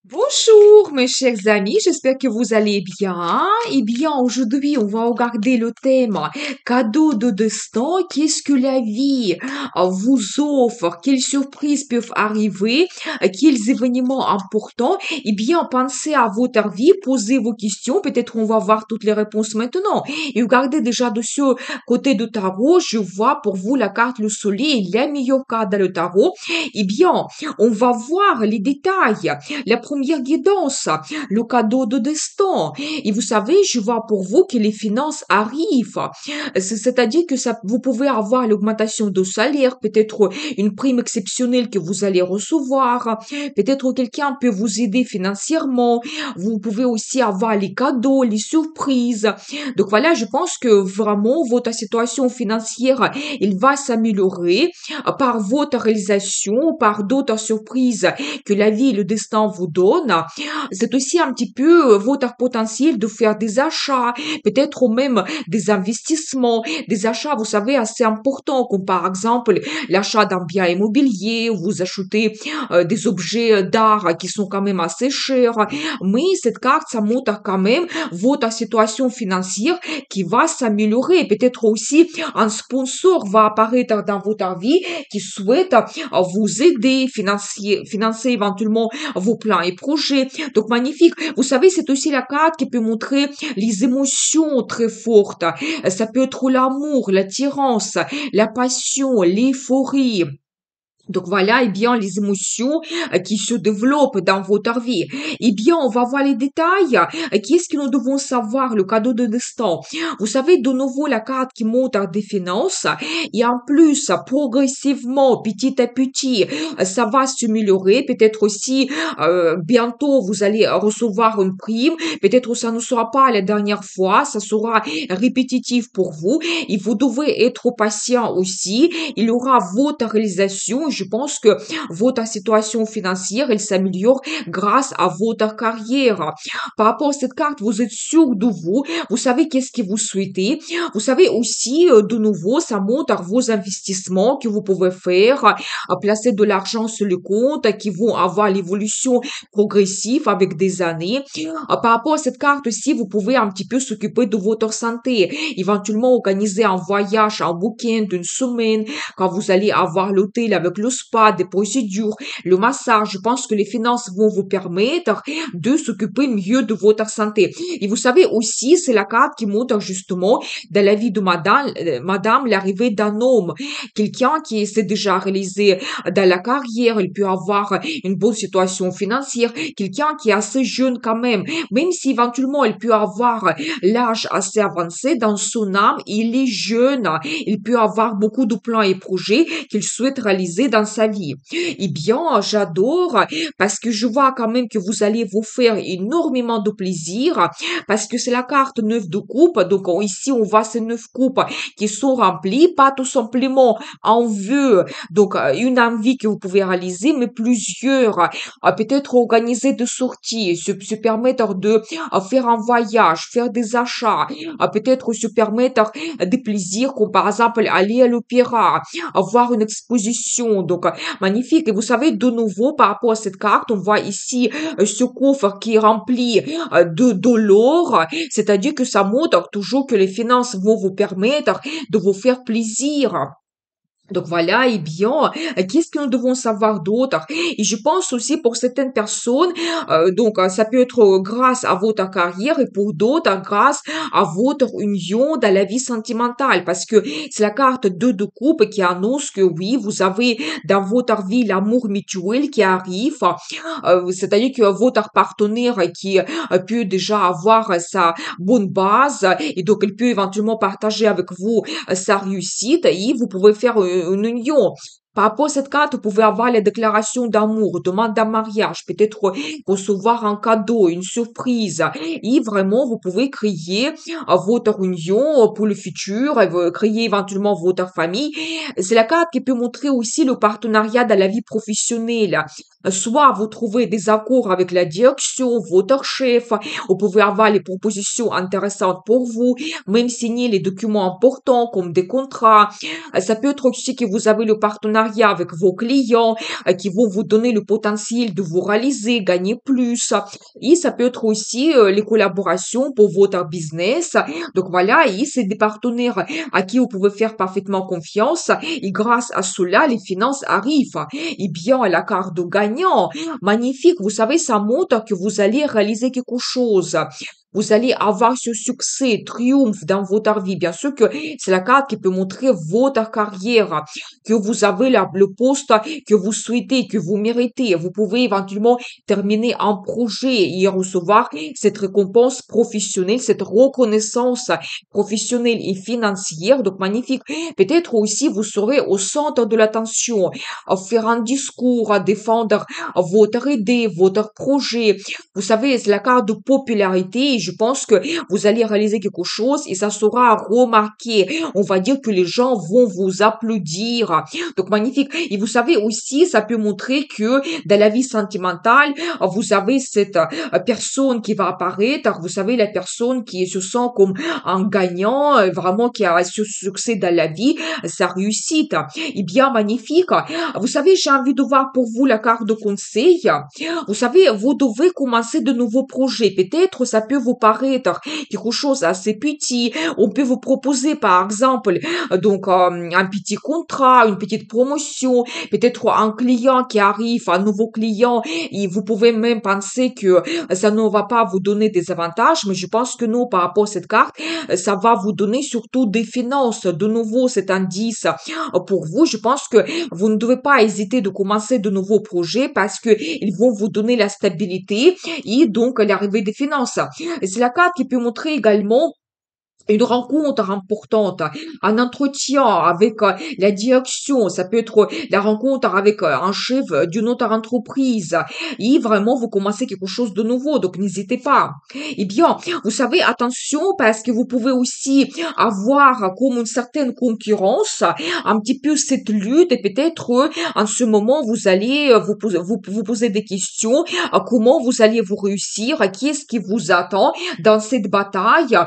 Bonjour mes chers amis, j'espère que vous allez bien. Eh bien, aujourd'hui, on va regarder le thème cadeau de destin. Qu'est-ce que la vie vous offre? Quelles surprises peuvent arriver? Quels événements importants? Eh bien, pensez à votre vie, posez vos questions. Peut-être on va voir toutes les réponses maintenant. Et regardez déjà de ce côté de tarot, je vois pour vous la carte le soleil, la meilleure carte dans le tarot. Eh bien, on va voir les détails. La première guidance, le cadeau de destin. Et vous savez, je vois pour vous que les finances arrivent. C'est-à-dire que vous pouvez avoir l'augmentation de salaire, peut-être une prime exceptionnelle que vous allez recevoir, peut-être quelqu'un peut vous aider financièrement. Vous pouvez aussi avoir les cadeaux, les surprises. Donc voilà, je pense que vraiment votre situation financière, elle va s'améliorer par votre réalisation, par d'autres surprises que la vie et le destin vous donnent. C'est aussi un petit peu votre potentiel de faire des achats, peut-être même des investissements, des achats, vous savez, assez importants, comme par exemple l'achat d'un bien immobilier, vous achetez des objets d'art qui sont quand même assez chers. Mais cette carte, ça montre quand même votre situation financière qui va s'améliorer. Peut-être aussi un sponsor va apparaître dans votre vie qui souhaite vous aider, financer éventuellement vos plans et projets. Donc magnifique. Vous savez, c'est aussi la carte qui peut montrer les émotions très fortes. Ça peut être l'amour, l'attirance, la passion, l'euphorie. Donc voilà, eh bien, les émotions qui se développent dans votre vie. Eh bien, on va voir les détails. Qu'est-ce que nous devons savoir, le cadeau de destin? Vous savez, de nouveau, la carte qui montre des finances. Et en plus, progressivement, petit à petit, ça va s'améliorer. Peut-être aussi, bientôt, vous allez recevoir une prime. Peut-être ça ne sera pas la dernière fois. Ça sera répétitif pour vous. Et vous devez être patient aussi. Il y aura votre réalisation. Je pense que votre situation financière, elle s'améliore grâce à votre carrière. Par rapport à cette carte, vous êtes sûr de vous. Vous savez qu'est-ce que vous souhaitez. Vous savez aussi, de nouveau, ça montre vos investissements que vous pouvez faire, placer de l'argent sur le compte, qui vont avoir l'évolution progressive avec des années. Par rapport à cette carte aussi, vous pouvez un petit peu s'occuper de votre santé, éventuellement organiser un voyage, un week-end, une semaine, quand vous allez avoir l'hôtel avec le spa, des procédures, le massage. Je pense que les finances vont vous permettre de s'occuper mieux de votre santé. Et vous savez aussi, c'est la carte qui montre justement dans la vie de madame l'arrivée d'un homme, quelqu'un qui s'est déjà réalisé dans la carrière, il peut avoir une bonne situation financière, quelqu'un qui est assez jeune quand même si éventuellement il peut avoir l'âge assez avancé dans son âme, il est jeune, il peut avoir beaucoup de plans et projets qu'il souhaite réaliser dans sa vie. Eh bien, j'adore parce que je vois quand même que vous allez vous faire énormément de plaisir parce que c'est la carte 9 de coupe. Donc ici, on voit ces 9 coupes qui sont remplies, pas tout simplement un vœu, donc une envie que vous pouvez réaliser, mais plusieurs, peut-être organiser des sorties, se permettre de faire un voyage, faire des achats, peut-être se permettre des plaisirs comme par exemple aller à l'opéra, voir une exposition. Donc, magnifique. Et vous savez, de nouveau, par rapport à cette carte, on voit ici ce coffre qui est rempli de l'or, c'est-à-dire que ça montre toujours que les finances vont vous permettre de vous faire plaisir. Donc voilà, eh bien, qu'est-ce que nous devons savoir d'autre? Et je pense aussi pour certaines personnes, ça peut être grâce à votre carrière et pour d'autres grâce à votre union dans la vie sentimentale parce que c'est la carte 2 de coupe qui annonce que oui, vous avez dans votre vie l'amour mutuel qui arrive, c'est-à-dire que votre partenaire qui peut déjà avoir sa bonne base et donc il peut éventuellement partager avec vous sa réussite et vous pouvez faire une union. Par rapport à cette carte, vous pouvez avoir les déclarations d'amour, demande d'un mariage, peut-être recevoir un cadeau, une surprise. Et vraiment, vous pouvez créer votre union pour le futur, et créer éventuellement votre famille. C'est la carte qui peut montrer aussi le partenariat dans la vie professionnelle. Soit vous trouvez des accords avec la direction, votre chef, vous pouvez avoir les propositions intéressantes pour vous, même signer les documents importants comme des contrats. Ça peut être aussi que vous avez le partenariat avec vos clients qui vont vous donner le potentiel de vous réaliser, gagner plus. Et ça peut être aussi les collaborations pour votre business. Donc voilà, et c'est des partenaires à qui vous pouvez faire parfaitement confiance. Et grâce à cela, les finances arrivent. Eh bien, la carte de gagnant, magnifique. Vous savez, ça montre que vous allez réaliser quelque chose. Vous allez avoir ce succès, triomphe dans votre vie. Bien sûr que c'est la carte qui peut montrer votre carrière, que vous avez le poste que vous souhaitez, que vous méritez. Vous pouvez éventuellement terminer un projet et recevoir cette récompense professionnelle, cette reconnaissance professionnelle et financière. Donc, magnifique. Peut-être aussi, vous serez au centre de l'attention, à faire un discours, à défendre votre idée, votre projet. Vous savez, c'est la carte de popularité et je pense que vous allez réaliser quelque chose et ça sera remarqué. On va dire que les gens vont vous applaudir. Donc, magnifique. Et vous savez aussi, ça peut montrer que dans la vie sentimentale, vous avez cette personne qui va apparaître. Vous savez, la personne qui se sent comme un gagnant, vraiment qui a ce succès dans la vie, sa réussite. Eh bien, magnifique. Vous savez, j'ai envie de voir pour vous la carte de conseil. Vous savez, vous devez commencer de nouveaux projets. Peut-être ça peut vous paraître quelque chose assez petit. On peut vous proposer, par exemple, un petit contrat, une petite promotion, peut-être un client qui arrive, un nouveau client, et vous pouvez même penser que ça ne va pas vous donner des avantages, mais je pense que non, par rapport à cette carte, ça va vous donner surtout des finances. De nouveau, cet indice pour vous. Je pense que vous ne devez pas hésiter de commencer de nouveaux projets parce que ils vont vous donner la stabilité et donc l'arrivée des finances. Et c'est la carte qui peut montrer également une rencontre importante, un entretien avec la direction, ça peut être la rencontre avec un chef d'une autre entreprise, et vraiment vous commencez quelque chose de nouveau, donc n'hésitez pas. Eh bien, vous savez, attention, parce que vous pouvez aussi avoir comme une certaine concurrence, un petit peu cette lutte, et peut-être en ce moment, vous allez vous poser des questions, comment vous allez vous réussir, qui est-ce qui vous attend dans cette bataille,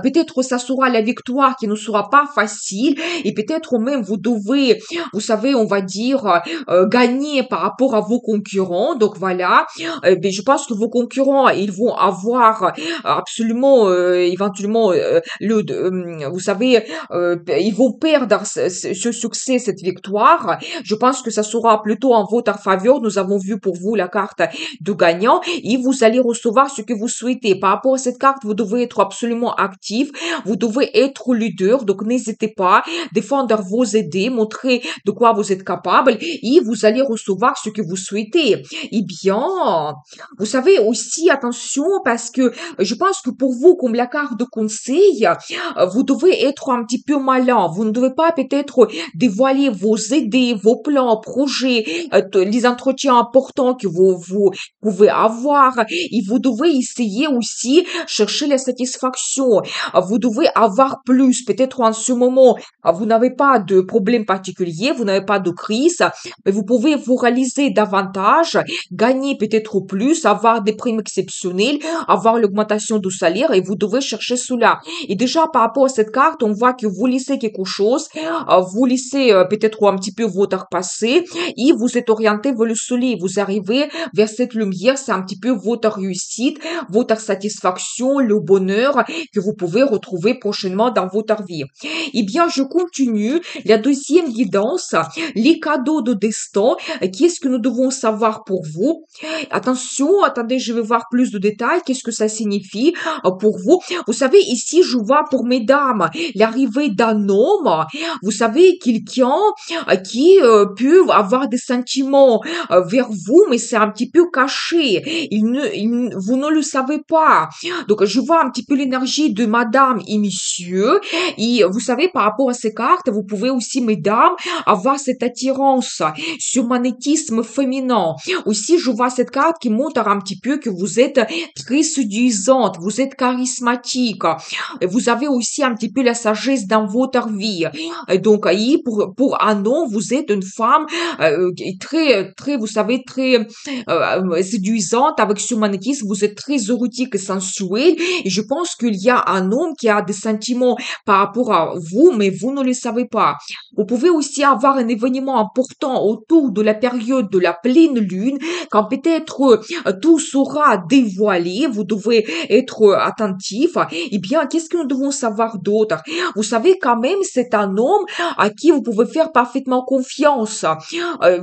peut-être ça sera la victoire qui ne sera pas facile et peut-être même vous devez, vous savez, on va dire, gagner par rapport à vos concurrents. Donc voilà, ben, je pense que vos concurrents, ils vont avoir absolument, éventuellement, vous savez, ils vont perdre ce succès, cette victoire. Je pense que ça sera plutôt en votre faveur. Nous avons vu pour vous la carte de gagnant et vous allez recevoir ce que vous souhaitez. Par rapport à cette carte, vous devez être absolument actif, vous devez être leader, donc n'hésitez pas, défendre vos idées, montrer de quoi vous êtes capable et vous allez recevoir ce que vous souhaitez. Eh bien, vous savez aussi, attention, parce que je pense que pour vous, comme la carte de conseil, vous devez être un petit peu malin. Vous ne devez pas peut-être dévoiler vos idées, vos plans, projets, les entretiens importants que vous pouvez avoir. Et vous devez essayer aussi chercher la satisfaction. Vous devez avoir plus. Peut-être en ce moment, vous n'avez pas de problème particulier, vous n'avez pas de crise, mais vous pouvez vous réaliser davantage, gagner peut-être plus, avoir des primes exceptionnelles, avoir l'augmentation du salaire et vous devez chercher cela. Et déjà, par rapport à cette carte, on voit que vous laissez quelque chose, vous laissez peut-être un petit peu votre passé et vous êtes orienté vers le soleil. Vous arrivez vers cette lumière, c'est un petit peu votre réussite, votre satisfaction, le bonheur que vous pouvez retrouver prochainement dans votre vie. Eh bien, je continue. La deuxième guidance, les cadeaux de destin. Qu'est-ce que nous devons savoir pour vous? Attention, attendez, je vais voir plus de détails. Qu'est-ce que ça signifie pour vous? Vous savez, ici, je vois pour mesdames l'arrivée d'un homme. Vous savez, quelqu'un qui peut avoir des sentiments vers vous, mais c'est un petit peu caché. Vous ne le savez pas. Donc, je vois un petit peu l'énergie de madame et messieurs. Et vous savez, par rapport à ces cartes, vous pouvez aussi, mesdames, avoir cette attirance, ce magnétisme féminin. Aussi, je vois cette carte qui montre un petit peu que vous êtes très séduisante, vous êtes charismatique. Et vous avez aussi un petit peu la sagesse dans votre vie. Et donc, pour un homme, vous êtes une femme très, vous savez, très séduisante avec ce magnétisme. Vous êtes très érotique et sensuel. Et je pense qu'il y a un homme qui a des sentiments par rapport à vous, mais vous ne le savez pas. Vous pouvez aussi avoir un événement important autour de la période de la pleine lune, quand peut-être tout sera dévoilé, vous devez être attentif. Eh bien, qu'est-ce que nous devons savoir d'autre? Vous savez, quand même, c'est un homme à qui vous pouvez faire parfaitement confiance.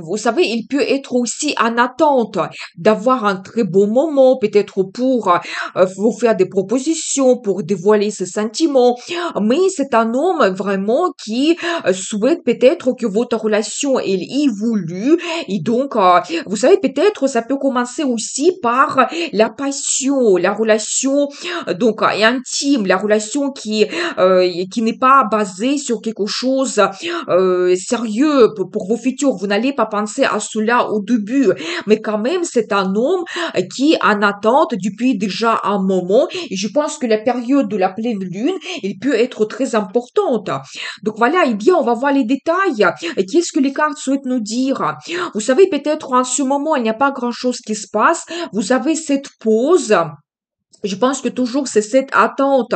Vous savez, il peut être aussi en attente d'avoir un très beau moment, peut-être pour vous faire des propositions, pour dévoiler ses sentiments. Mais c'est un homme vraiment qui souhaite peut-être que votre relation elle évolue. Et donc, vous savez, peut-être ça peut commencer aussi par la passion, la relation donc intime, la relation qui n'est pas basée sur quelque chose sérieux pour vos futurs. Vous n'allez pas penser à cela au début, mais quand même, c'est un homme qui est en attente depuis déjà un moment. Et je pense que la période de la pleine lune, il peut être très importante. Donc voilà, eh bien, on va voir les détails. Et qu'est-ce que les cartes souhaitent nous dire? Vous savez, peut-être en ce moment, il n'y a pas grand-chose qui se passe. Vous avez cette pause. Je pense que toujours c'est cette attente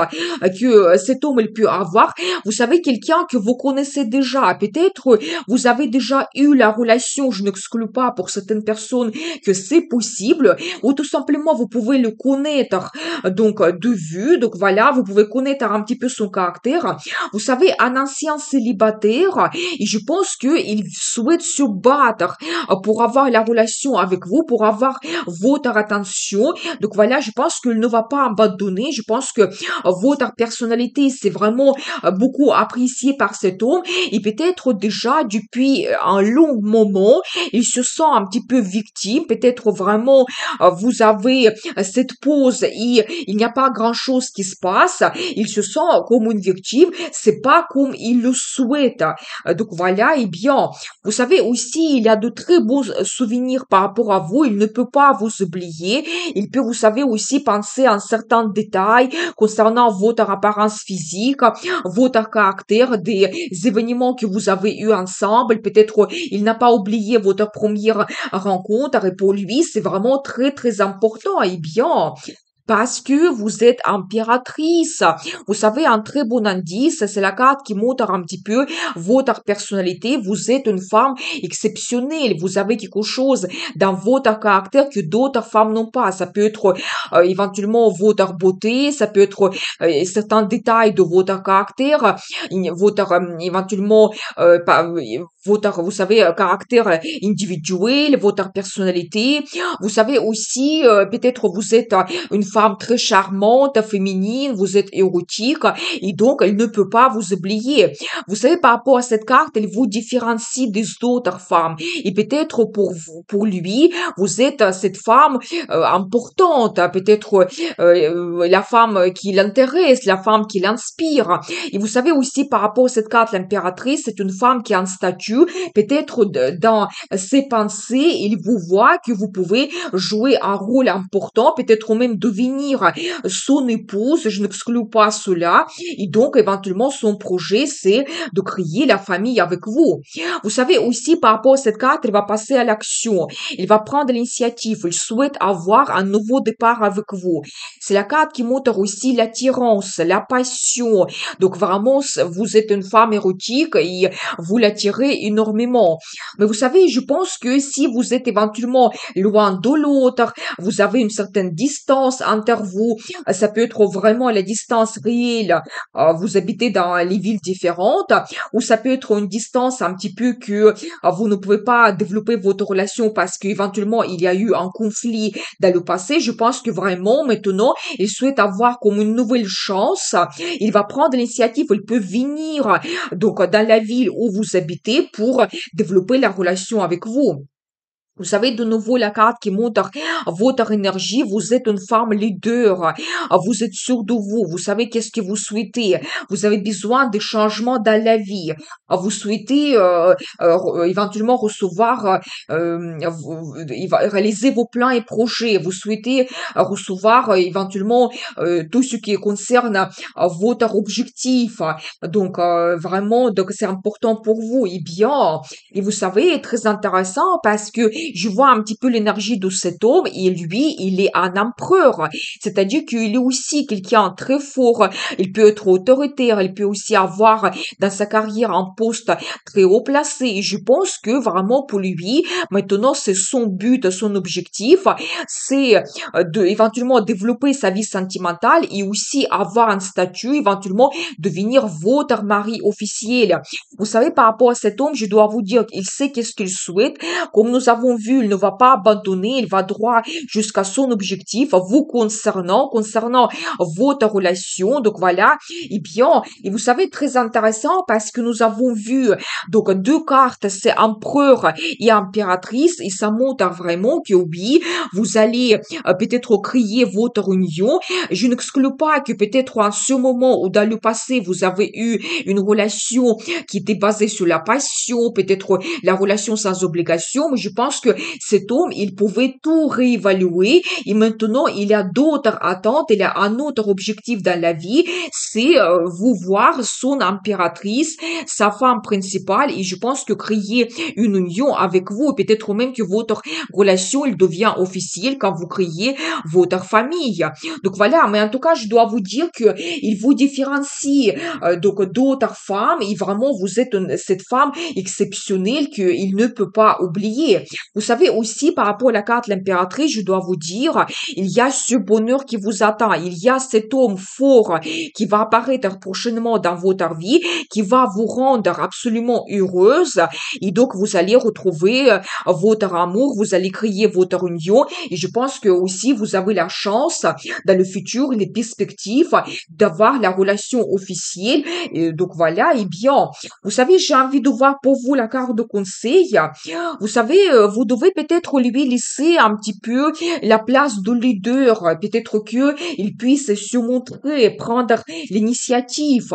que cet homme il peut avoir. Vous savez, quelqu'un que vous connaissez déjà. Peut-être vous avez déjà eu la relation. Je n'exclus pas pour certaines personnes que c'est possible. Ou tout simplement vous pouvez le connaître donc de vue. Donc voilà, vous pouvez connaître un petit peu son caractère. Vous savez, un ancien célibataire. Et je pense qu'il souhaite se battre pour avoir la relation avec vous, pour avoir votre attention. Donc voilà, je pense qu'il ne va pas abandonner. Je pense que votre personnalité, c'est vraiment beaucoup apprécié par cet homme. Et peut-être déjà depuis un long moment, il se sent un petit peu victime. Peut-être vraiment vous avez cette pause et il n'y a pas grand-chose qui se passe. Il se sent comme une victime. C'est pas comme il le souhaite. Donc voilà, et bien, vous savez aussi, il y a de très beaux souvenirs par rapport à vous. Il ne peut pas vous oublier. Il peut, vous savez, aussi penser à certains détails concernant votre apparence physique, votre caractère, des événements que vous avez eus ensemble. Peut-être il n'a pas oublié votre première rencontre et pour lui, c'est vraiment très, très important. Eh bien, parce que vous êtes impératrice. Vous savez, un très bon indice, c'est la carte qui montre un petit peu votre personnalité. Vous êtes une femme exceptionnelle. Vous avez quelque chose dans votre caractère que d'autres femmes n'ont pas. Ça peut être éventuellement votre beauté, ça peut être certains détails de votre caractère, votre éventuellement votre, vous savez, caractère individuel, votre personnalité. Vous savez aussi, peut-être vous êtes une femme très charmante, féminine, vous êtes érotique et donc elle ne peut pas vous oublier. Vous savez, par rapport à cette carte, elle vous différencie des autres femmes et peut-être pour vous, pour lui, vous êtes cette femme importante, peut-être la femme qui l'intéresse, la femme qui l'inspire. Et vous savez aussi par rapport à cette carte, l'impératrice, c'est une femme qui a un statut, peut-être dans ses pensées, il vous voit que vous pouvez jouer un rôle important, peut-être même devenir son épouse, je n'exclus pas cela, et donc éventuellement son projet c'est de créer la famille avec vous. Vous savez aussi par rapport à cette carte, il va passer à l'action, il va prendre l'initiative, il souhaite avoir un nouveau départ avec vous. C'est la carte qui montre aussi l'attirance, la passion, donc vraiment vous êtes une femme érotique et vous l'attirez énormément. Mais vous savez, je pense que si vous êtes éventuellement loin de l'autre, vous avez une certaine distance entre vous, ça peut être vraiment la distance réelle, vous habitez dans les villes différentes, ou ça peut être une distance un petit peu que vous ne pouvez pas développer votre relation parce qu'éventuellement il y a eu un conflit dans le passé. Je pense que vraiment maintenant, il souhaite avoir comme une nouvelle chance, il va prendre l'initiative, il peut venir donc dans la ville où vous habitez pour développer la relation avec vous. Vous savez, de nouveau, la carte qui montre votre énergie. Vous êtes une femme leader. Vous êtes sûr de vous. Vous savez qu'est-ce que vous souhaitez. Vous avez besoin de changements dans la vie. Vous souhaitez éventuellement recevoir, réaliser vos plans et projets. Vous souhaitez recevoir éventuellement tout ce qui concerne votre objectif. Donc, vraiment, donc c'est important pour vous. Et vous savez, très intéressant parce que je vois un petit peu l'énergie de cet homme et lui, il est un empereur. C'est-à-dire qu'il est aussi quelqu'un très fort. Il peut être autoritaire. Il peut aussi avoir dans sa carrière un poste très haut placé. Et je pense que vraiment pour lui, maintenant, c'est son but, son objectif, c'est de éventuellement développer sa vie sentimentale et aussi avoir un statut, éventuellement devenir votre mari officiel. Vous savez, par rapport à cet homme, je dois vous dire qu'il sait qu'est-ce qu'il souhaite. Comme nous avons vu, il ne va pas abandonner, il va droit jusqu'à son objectif, vous concernant votre relation. Donc voilà. Et vous savez, très intéressant parce que nous avons vu, donc, deux cartes, c'est empereur et impératrice, et ça montre vraiment que oui, vous allez peut-être créer votre union. Je n'exclus pas que peut-être en ce moment ou dans le passé, vous avez eu une relation qui était basée sur la passion, peut-être la relation sans obligation, mais je pense que cet homme, il pouvait tout réévaluer et maintenant, il a d'autres attentes, il a un autre objectif dans la vie, c'est vous voir son impératrice, sa femme principale, et je pense que créer une union avec vous, et peut-être même que votre relation, il devient officielle quand vous créez votre famille. Donc voilà, mais en tout cas, je dois vous dire que il vous différencie donc d'autres femmes et vraiment vous êtes cette femme exceptionnelle qu'il ne peut pas oublier. Vous savez aussi par rapport à la carte l'impératrice, je dois vous dire, il y a ce bonheur qui vous attend, il y a cet homme fort qui va apparaître prochainement dans votre vie, qui va vous rendre absolument heureuse et donc vous allez retrouver votre amour, vous allez créer votre union et je pense que aussi vous avez la chance dans le futur, les perspectives d'avoir la relation officielle. Et donc voilà, vous savez, j'ai envie de voir pour vous la carte de conseil. Vous savez, vous devez peut-être lui laisser un petit peu la place de leader, peut-être que il puisse se montrer, prendre l'initiative.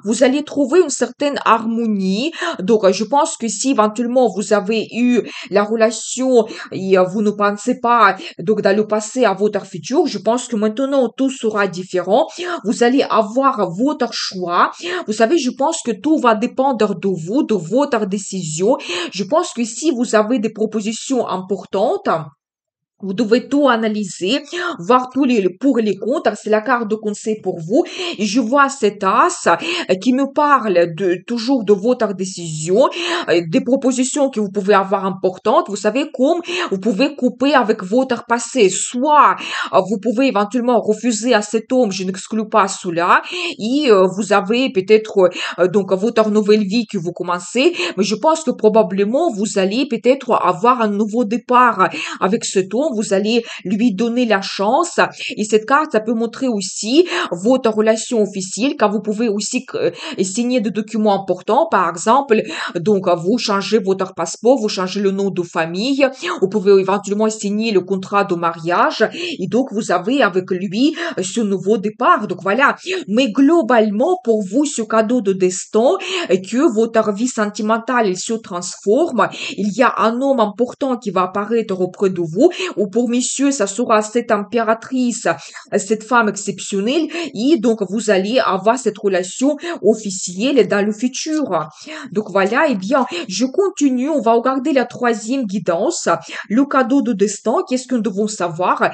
Vous allez trouver une certaine harmonie. Donc, je pense que si éventuellement vous avez eu la relation et vous ne pensez pas donc dans le passé à votre futur, je pense que maintenant tout sera différent. Vous allez avoir votre choix. Vous savez, je pense que tout va dépendre de vous, de votre décision. Je pense que si vous avez des propositions importantes, vous devez tout analyser, voir tous les pour et les contre. C'est la carte de conseil pour vous. Et je vois cet as qui me parle toujours de votre décision, des propositions que vous pouvez avoir importantes. Vous savez comme vous pouvez couper avec votre passé. Soit vous pouvez éventuellement refuser à cet homme, je n'exclus pas cela. Et vous avez peut-être donc votre nouvelle vie que vous commencez. Mais je pense que probablement vous allez peut-être avoir un nouveau départ avec cet homme, vous allez lui donner la chance. Et cette carte, ça peut montrer aussi votre relation officielle, car vous pouvez aussi signer des documents importants. Par exemple, donc, vous changez votre passeport, vous changez le nom de famille, vous pouvez éventuellement signer le contrat de mariage. Et donc, vous avez avec lui ce nouveau départ. Donc, voilà. Mais globalement, pour vous, ce cadeau de destin, que votre vie sentimentale, elle se transforme. Il y a un homme important qui va apparaître auprès de vous, ou pour monsieur, ça sera cette impératrice, cette femme exceptionnelle, et donc vous allez avoir cette relation officielle dans le futur. Donc voilà, je continue, on va regarder la troisième guidance, le cadeau de destin, qu'est-ce que nous devons savoir?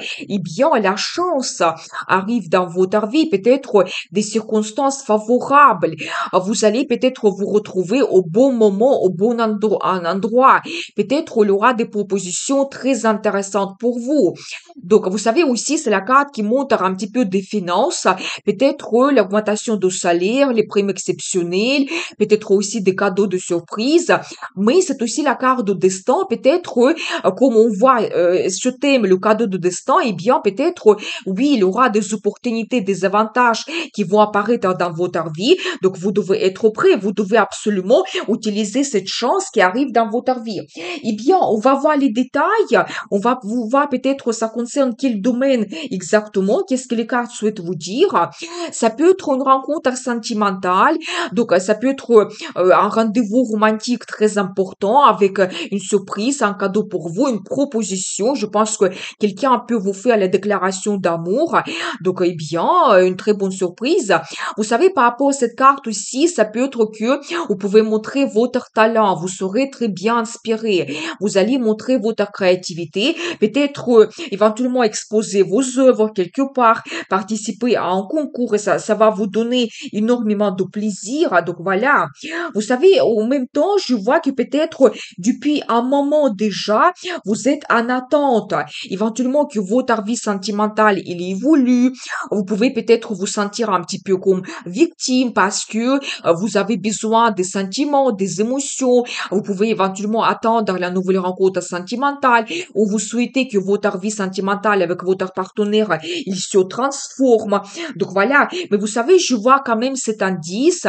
La chance arrive dans votre vie, peut-être des circonstances favorables. Vous allez peut-être vous retrouver au bon moment, au bon endroit. Peut-être il y aura des propositions très intéressantes pour vous. Donc, vous savez aussi, c'est la carte qui montre un petit peu des finances, peut-être l'augmentation de salaire, les primes exceptionnelles, peut-être aussi des cadeaux de surprise, mais c'est aussi la carte de destin, peut-être, comme on voit ce thème, le cadeau de destin, eh bien, peut-être, oui, il y aura des opportunités, des avantages qui vont apparaître dans votre vie, donc vous devez être prêt, vous devez absolument utiliser cette chance qui arrive dans votre vie. Eh bien, on va voir les détails, on va vous voir peut-être ça concerne quel domaine exactement, qu'est-ce que les cartes souhaitent vous dire. Ça peut être une rencontre sentimentale, donc ça peut être un rendez-vous romantique très important avec une surprise, un cadeau pour vous, une proposition. Je pense que quelqu'un peut vous faire la déclaration d'amour. Donc, eh bien, une très bonne surprise. Vous savez, par rapport à cette carte aussi, ça peut être que vous pouvez montrer votre talent. Vous serez très bien inspiré. Vous allez montrer votre créativité. Peut-être éventuellement exposer vos œuvres quelque part, participer à un concours et ça va vous donner énormément de plaisir. Donc voilà. Vous savez, en même temps, je vois que peut-être depuis un moment déjà, vous êtes en attente. Éventuellement que votre vie sentimentale, il évolue. Vous pouvez peut-être vous sentir un petit peu comme victime parce que vous avez besoin des sentiments, des émotions. Vous pouvez éventuellement attendre la nouvelle rencontre sentimentale ou vous souhaitez que votre vie sentimentale avec votre partenaire, il se transforme. Donc voilà. Mais vous savez, je vois quand même cet indice.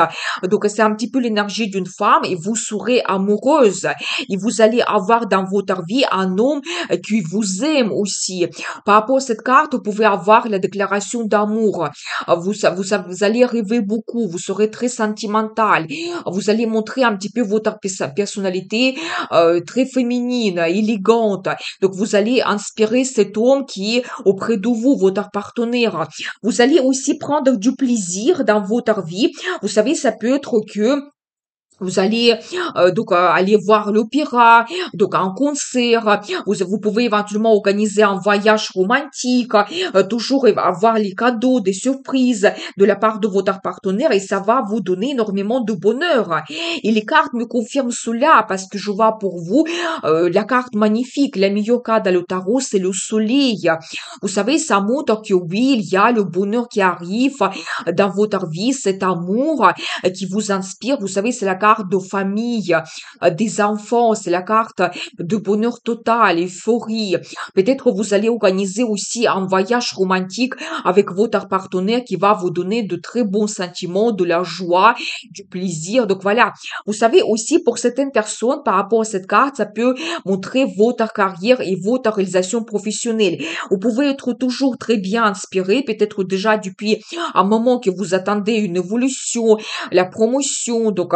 Donc c'est un petit peu l'énergie d'une femme et vous serez amoureuse. Et vous allez avoir dans votre vie un homme qui vous aime aussi. Par rapport à cette carte, vous pouvez avoir la déclaration d'amour. Vous allez rêver beaucoup, vous serez très sentimental. Vous allez montrer un petit peu votre personnalité très féminine, élégante. Donc, vous allez inspirer cet homme qui est auprès de vous, votre partenaire. Vous allez aussi prendre du plaisir dans votre vie. Vous savez, ça peut être que vous allez aller voir l'opéra, donc un concert. Vous pouvez éventuellement organiser un voyage romantique, toujours avoir les cadeaux, des surprises de la part de votre partenaire et ça va vous donner énormément de bonheur. Et les cartes me confirment cela parce que je vois pour vous la carte magnifique, la meilleure carte dans le tarot, c'est le soleil. Vous savez, ça montre que oui, il y a le bonheur qui arrive dans votre vie, cet amour qui vous inspire. Vous savez, c'est la carte de famille, des enfants, c'est la carte de bonheur total, euphorie. Peut-être vous allez organiser aussi un voyage romantique avec votre partenaire qui va vous donner de très bons sentiments, de la joie, du plaisir. Donc voilà. Vous savez aussi pour certaines personnes, par rapport à cette carte, ça peut montrer votre carrière et votre réalisation professionnelle. Vous pouvez être toujours très bien inspiré, peut-être déjà depuis un moment que vous attendez une évolution, la promotion. Donc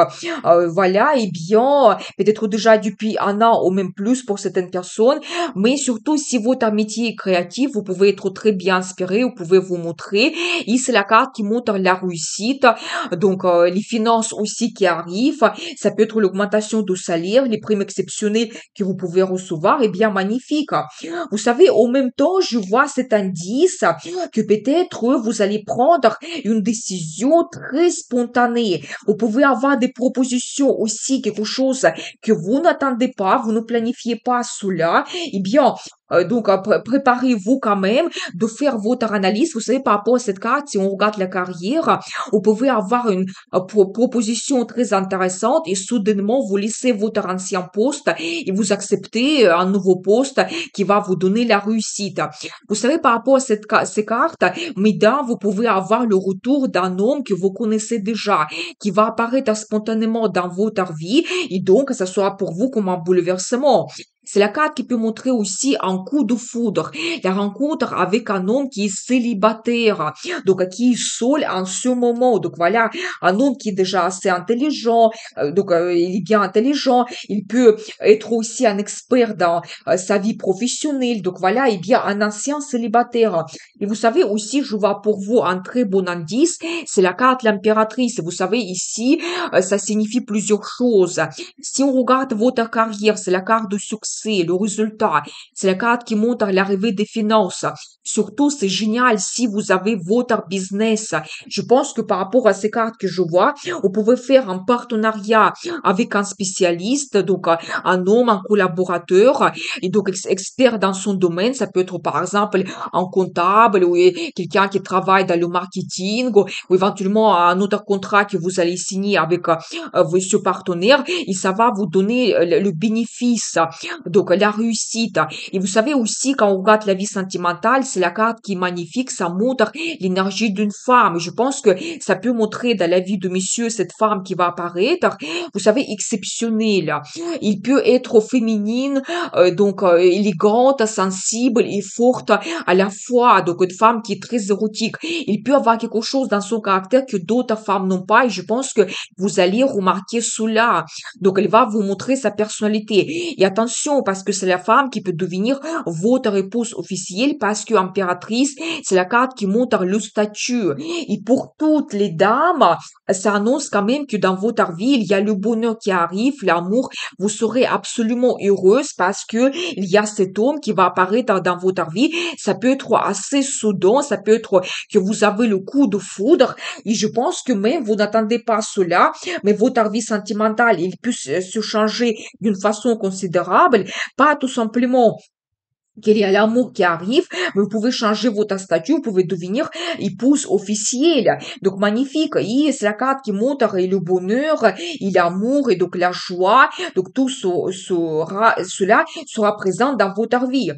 voilà, et bien, peut-être déjà depuis un an ou même plus pour certaines personnes, mais surtout si votre métier est créatif, vous pouvez être très bien inspiré, vous pouvez vous montrer. Et c'est la carte qui montre la réussite, donc les finances aussi qui arrivent, ça peut être l'augmentation de salaire, les primes exceptionnelles que vous pouvez recevoir, et bien magnifique. Vous savez, en même temps, je vois cet indice que peut-être vous allez prendre une décision très spontanée. Vous pouvez avoir des propositions aussi, quelque chose que vous n'attendez pas, vous ne planifiez pas cela. Eh bien, préparez-vous quand même de faire votre analyse. Vous savez, par rapport à cette carte, si on regarde la carrière, vous pouvez avoir une proposition très intéressante et soudainement, vous laissez votre ancien poste et vous acceptez un nouveau poste qui va vous donner la réussite. Vous savez, par rapport à ces cartes, mesdames, vous pouvez avoir le retour d'un homme que vous connaissez déjà, qui va apparaître spontanément dans votre vie et donc, ça sera pour vous comme un bouleversement. C'est la carte qui peut montrer aussi un coup de foudre, la rencontre avec un homme qui est célibataire, donc qui est seul en ce moment. Donc voilà, un homme qui est déjà assez intelligent, il est bien intelligent, il peut être aussi un expert dans sa vie professionnelle. Donc voilà, et bien un ancien célibataire. Et vous savez aussi, je vois pour vous un très bon indice, c'est la carte l'impératrice. Vous savez, ici, ça signifie plusieurs choses. Si on regarde votre carrière, c'est la carte de succès succès, le résultat. C'est la carte qui montre l'arrivée des finances. Surtout, c'est génial si vous avez votre business. Je pense que par rapport à ces cartes que je vois, vous pouvez faire un partenariat avec un spécialiste, donc un homme, un collaborateur, et donc expert dans son domaine. Ça peut être par exemple un comptable ou quelqu'un qui travaille dans le marketing ou éventuellement un autre contrat que vous allez signer avec ce partenaire et ça va vous donner le bénéfice, donc la réussite. Et vous savez aussi, quand on regarde la vie sentimentale, c'est la carte qui est magnifique, ça montre l'énergie d'une femme. Je pense que ça peut montrer dans la vie de monsieur cette femme qui va apparaître, vous savez, exceptionnelle. Il peut être féminine, donc élégante, sensible et forte à la fois, donc une femme qui est très érotique. Il peut avoir quelque chose dans son caractère que d'autres femmes n'ont pas et je pense que vous allez remarquer cela. Donc elle va vous montrer sa personnalité. Et attention, parce que c'est la femme qui peut devenir votre épouse officielle parce que impératrice, c'est la carte qui montre le statut. Et pour toutes les dames, ça annonce quand même que dans votre vie, il y a le bonheur qui arrive, l'amour, vous serez absolument heureuse parce que il y a cet homme qui va apparaître dans votre vie. Ça peut être assez soudain, ça peut être que vous avez le coup de foudre et je pense que même vous n'attendez pas cela, mais votre vie sentimentale, il peut se changer d'une façon considérable, pas tout simplement qu'il y a l'amour qui arrive, mais vous pouvez changer votre statut, vous pouvez devenir épouse officielle. Donc magnifique, et c'est la carte qui montre et le bonheur, et l'amour, et donc la joie, donc tout cela sera présent dans votre vie.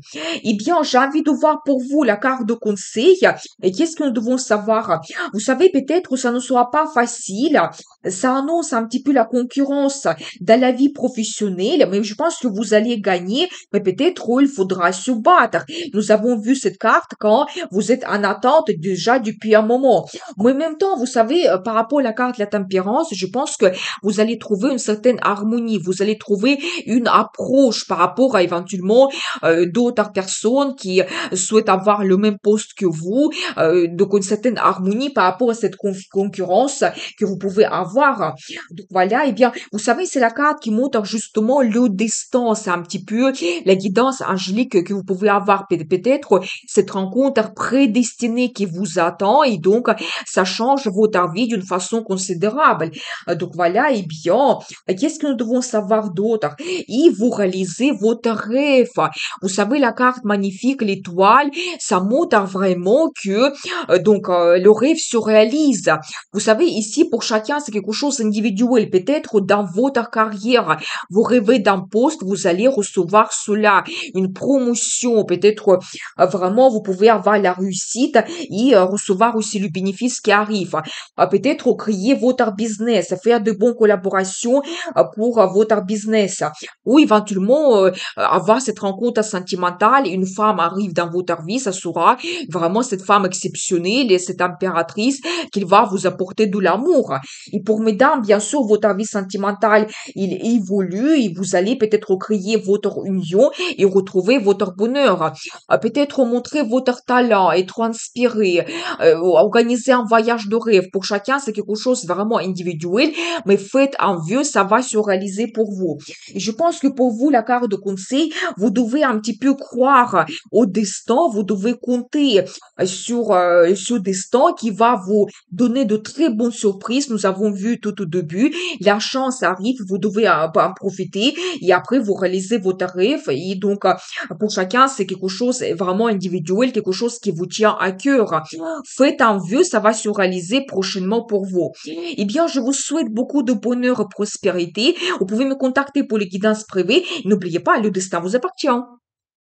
Eh bien, j'ai envie de voir pour vous la carte de conseil, et qu'est-ce que nous devons savoir? Vous savez, peut-être ça ne sera pas facile, ça annonce un petit peu la concurrence dans la vie professionnelle, mais je pense que vous allez gagner, mais peut-être il faudra se battre. Nous avons vu cette carte quand vous êtes en attente déjà depuis un moment. Mais en même temps, vous savez, par rapport à la carte de la tempérance, je pense que vous allez trouver une certaine harmonie, vous allez trouver une approche par rapport à éventuellement d'autres personnes qui souhaitent avoir le même poste que vous, donc une certaine harmonie par rapport à cette concurrence que vous pouvez avoir. Donc voilà, et bien, vous savez, c'est la carte qui montre justement le destin, c'est un petit peu la guidance angélique que vous pouvez avoir, peut-être cette rencontre prédestinée qui vous attend et donc ça change votre vie d'une façon considérable. Donc voilà, et bien, qu'est-ce que nous devons savoir d'autre? Et vous réalisez votre rêve. Vous savez, la carte magnifique, l'étoile, ça montre vraiment que le rêve se réalise. Vous savez, ici, pour chacun, c'est quelque chose d'individuel. Peut-être dans votre carrière, vous rêvez d'un poste, vous allez recevoir cela, une promotion. Peut-être vraiment, vous pouvez avoir la réussite et recevoir aussi le bénéfice qui arrive. Peut-être créer votre business, faire de bonnes collaborations pour votre business. Ou éventuellement, avoir cette rencontre sentimentale, une femme arrive dans votre vie, ça sera vraiment cette femme exceptionnelle et cette impératrice qu'il va vous apporter de l'amour. Et pour mesdames, bien sûr, votre vie sentimentale, il évolue et vous allez peut-être créer votre union et retrouver votre bonheur. Peut-être montrer votre talent, être inspiré, organiser un voyage de rêve. Pour chacun, c'est quelque chose vraiment individuel, mais faites un vœu, ça va se réaliser pour vous. Et je pense que pour vous, la carte de conseil, vous devez un petit peu croire au destin, vous devez compter sur ce destin qui va vous donner de très bonnes surprises. Nous avons vu tout au début, la chance arrive, vous devez en profiter et après vous réalisez votre rêve. Et donc, pour chacun, c'est quelque chose vraiment individuel, quelque chose qui vous tient à cœur. Faites un vœu, ça va se réaliser prochainement pour vous. Eh bien, je vous souhaite beaucoup de bonheur et prospérité. Vous pouvez me contacter pour les guidances privées. N'oubliez pas, le destin vous appartient.